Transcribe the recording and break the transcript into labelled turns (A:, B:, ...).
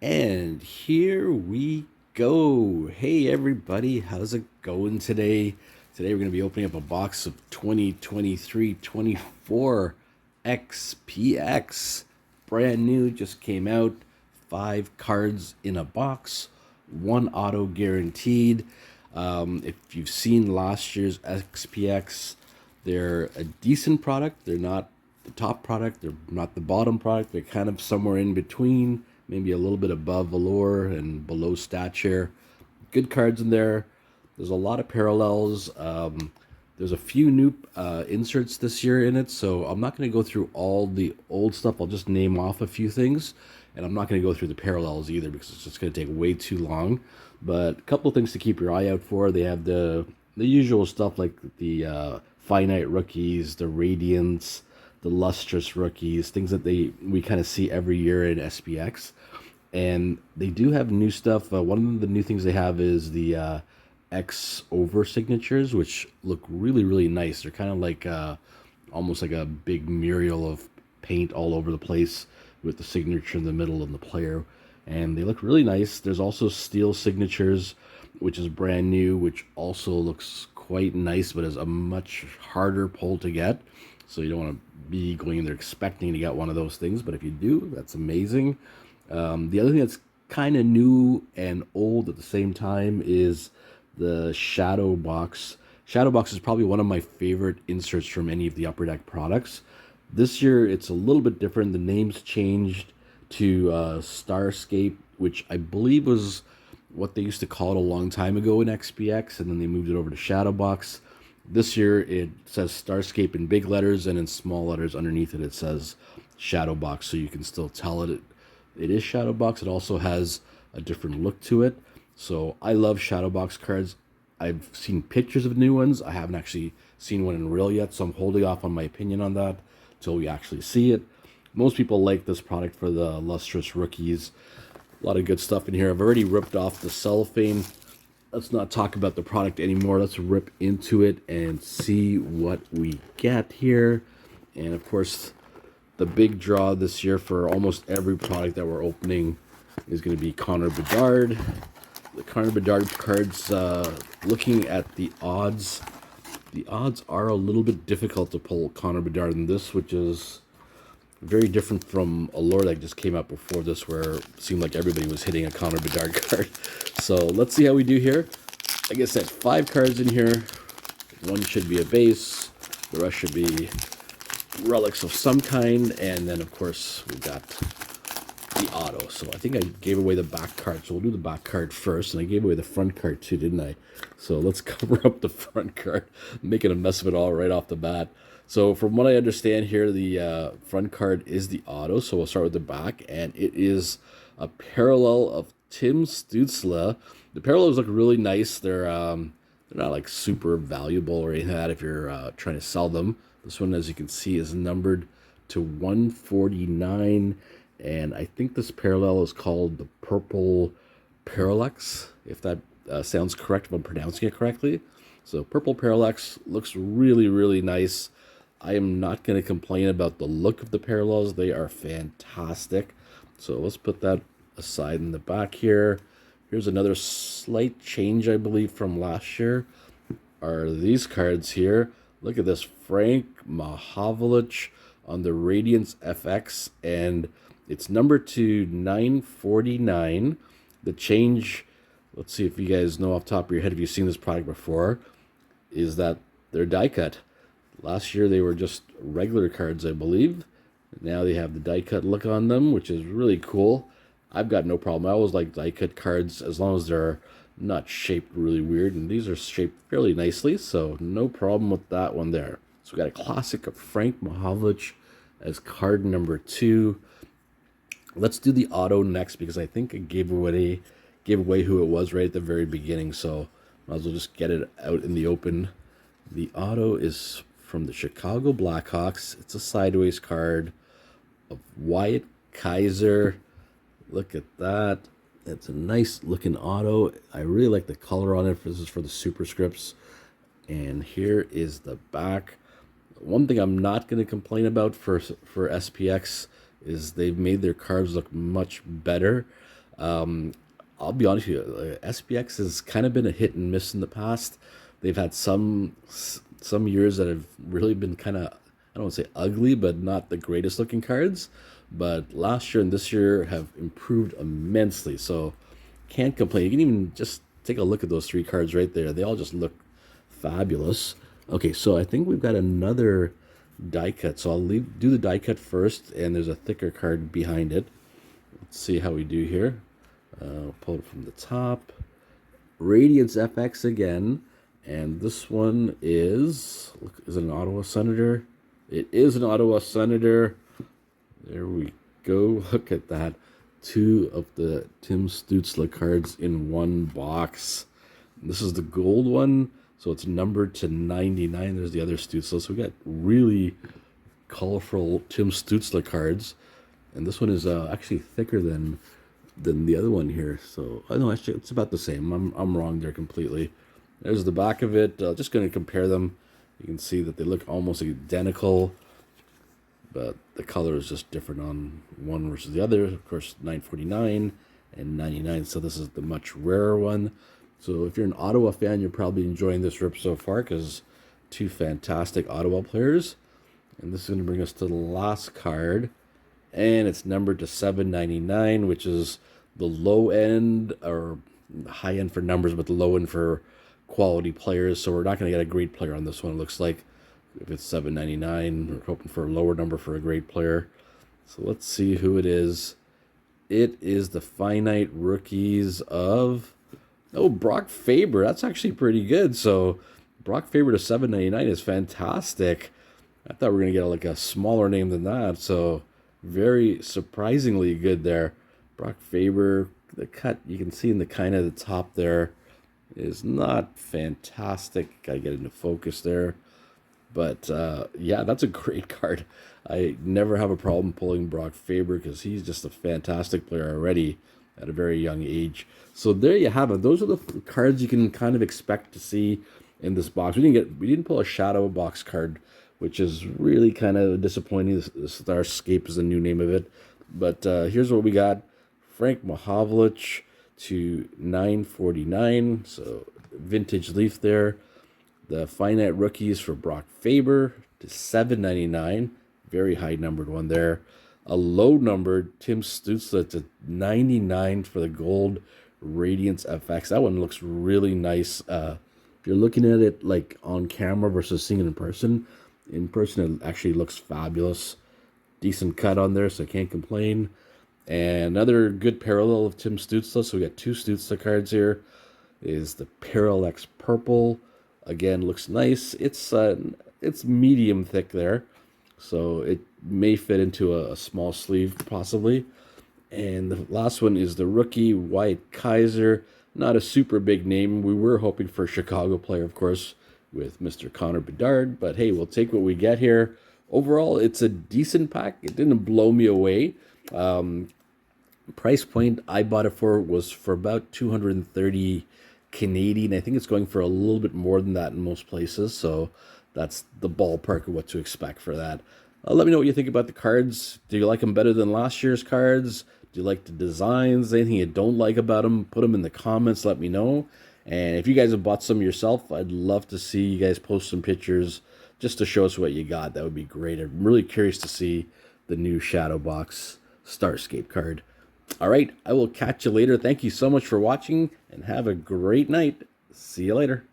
A: And here we go. Hey everybody, how's it going today? Today we're going to be opening up a box of 2023-24 XPX. Brand new, just came out. 5 cards in a box, 1 auto guaranteed. If you've seen last year's XPX, they're a decent product. They're not the top product. They're not the bottom product. They're kind of somewhere in between, maybe a little bit above velour and below stature. Good cards in there. There's a lot of parallels. There's a few new inserts this year in it, so I'm not going to go through all the old stuff. I'll just name off a few things, and I'm not going to go through the parallels either because it's just going to take way too long. But a couple of things to keep your eye out for. They have the usual stuff like the finite rookies, the radiance, the lustrous rookies, things that we kind of see every year in SPX. And they do have new stuff. One of the new things they have is the X over signatures, which look really, really nice. They're kind of like almost like a big mural of paint all over the place with the signature in the middle of the player. And they look really nice. There's also steel signatures, which is brand new, which also looks quite nice, but is a much harder pull to get. So you don't want to be going in there expecting to get one of those things, but if you do, that's amazing. The other thing that's kind of new and old at the same time is the Shadow Box. Shadow Box is probably one of my favorite inserts from any of the Upper Deck products. This year, it's a little bit different. The name's changed to Starscape, which I believe was what they used to call it a long time ago in XPX, and then they moved it over to Shadow Box. This year, it says Starscape in big letters, and in small letters underneath it says Shadow Box, so you can still tell it is Shadow Box. It also has a different look to it. So I love Shadow Box cards. I've seen pictures of new ones. I haven't actually seen one in real yet, so I'm holding off on my opinion on that until we actually see it. Most people like this product for the lustrous rookies. A lot of good stuff in here. I've already ripped off the cellophane. Let's not talk about the product anymore. Let's rip into it and see what we get here. And of course, the big draw this year for almost every product that we're opening is going to be Connor Bedard. The Connor Bedard cards, looking at the odds are a little bit difficult to pull Connor Bedard in this, which is very different from a lore that just came out before this, where it seemed like everybody was hitting a Connor Bedard card. So let's see how we do here. Like I said, 5 cards in here. 1 should be a base. The rest should be relics of some kind. And then, of course, we got the auto. So I think I gave away the back card. So we'll do the back card first. And I gave away the front card too, didn't I? So let's cover up the front card. Making a mess of it all right off the bat. So from what I understand here, the front card is the auto. So we'll start with the back. And it is a parallel of Tim Stützle. The parallels look really nice. They're not like super valuable or anything like that if you're trying to sell them. This one, as you can see, is numbered to 149. And I think this parallel is called the Purple Parallax, if that sounds correct, if I'm pronouncing it correctly. So Purple Parallax looks really, really nice. I am not going to complain about the look of the parallels. They are fantastic. So let's put that aside in the back here. Here's another slight change, I believe, from last year. Are these cards here. Look at this, Frank Mahavlich on the Radiance FX, and it's numbered to 949. The change, let's see if you guys know off the top of your head, if you've seen this product before, is that they're die cut. Last year they were just regular cards, I believe. Now they have the die cut look on them, which is really cool. I've got no problem. I always like die cut cards as long as they're not shaped really weird, and these are shaped fairly nicely, so no problem with that one there. So we got a classic of Frank Mahavlich as card number 2. Let's do the auto next, because I think I gave away who it was right at the very beginning, so might as well just get it out in the open. The auto is from the Chicago Blackhawks. It's a sideways card of Wyatt Kaiser. Look at that. It's a nice looking auto. I really like the color on it. This is for the superscripts. And here is the back. One thing I'm not going to complain about for SPX is they've made their cards look much better. I'll be honest with you, SPX has kind of been a hit and miss in the past. They've had some years that have really been kind of, I don't want to say ugly, but not the greatest looking cards. But last year and this year have improved immensely. So can't complain. You can even just take a look at those three cards right there. They all just look fabulous. Okay, so I think we've got another die cut. So do the die cut first, and there's a thicker card behind it. Let's see how we do here. Pull it from the top. Radiance FX again. And this one is it an Ottawa Senator? It is an Ottawa Senator. There we go. Look at that. Two of the Tim Stützle cards in one box. This is the gold one, so it's numbered to 99. There's the other Stützle. So we got really colorful Tim Stützle cards. And this one is actually thicker than the other one here. So I know actually it's about the same. I'm wrong there completely. There's the back of it. Just going to compare them. You can see that they look almost identical, but the color is just different on one versus the other. Of course, 949 and 99. So this is the much rarer one. So if you're an Ottawa fan, you're probably enjoying this rip so far because two fantastic Ottawa players. And this is going to bring us to the last card. And it's numbered to 799, which is the low end, or high end for numbers, but the low end for quality players. So we're not going to get a great player on this one, it looks like. If it's 799, we're hoping for a lower number for a great player. So let's see who it is. It is the finite rookies of... Oh, Brock Faber. That's actually pretty good. So Brock Faber to 799 is fantastic. I thought we were going to get like a smaller name than that. So very surprisingly good there. Brock Faber, the cut you can see in the kind of the top there is not fantastic. Gotta get into focus there. But yeah, that's a great card. I never have a problem pulling Brock Faber because he's just a fantastic player already at a very young age. So there you have it. Those are the cards you can kind of expect to see in this box. We didn't pull a shadow box card, which is really kind of disappointing. The Starscape is the new name of it. But here's what we got. Frank Mahovlich to 949. So vintage leaf there. The finite rookies for Brock Faber to 799. Very high numbered one there. A low numbered Tim Stützle to 99 for the gold Radiance FX. That one looks really nice. If you're looking at it like on camera versus seeing it in person it actually looks fabulous. Decent cut on there, so I can't complain. And another good parallel of Tim Stützle. So we got two Stützle cards here. Is the Parallax Purple. Again, looks nice. It's medium thick there, so it may fit into a small sleeve possibly. And the last one is the rookie Wyatt Kaiser. Not a super big name. We were hoping for a Chicago player, of course, with Mr. Connor Bedard. But hey, we'll take what we get here. Overall, it's a decent pack. It didn't blow me away. Price point I bought it for was for about 230 Canadian. I think it's going for a little bit more than that in most places. So that's the ballpark of what to expect for that. Let me know what you think about the cards. Do you like them better than last year's cards? Do you like the designs? Anything you don't like about them? Put them in the comments. Let me know. And if you guys have bought some yourself, I'd love to see you guys post some pictures just to show us what you got. That would be great. I'm really curious to see the new Shadow Box Starscape card. All right, I will catch you later. Thank you so much for watching and have a great night. See you later.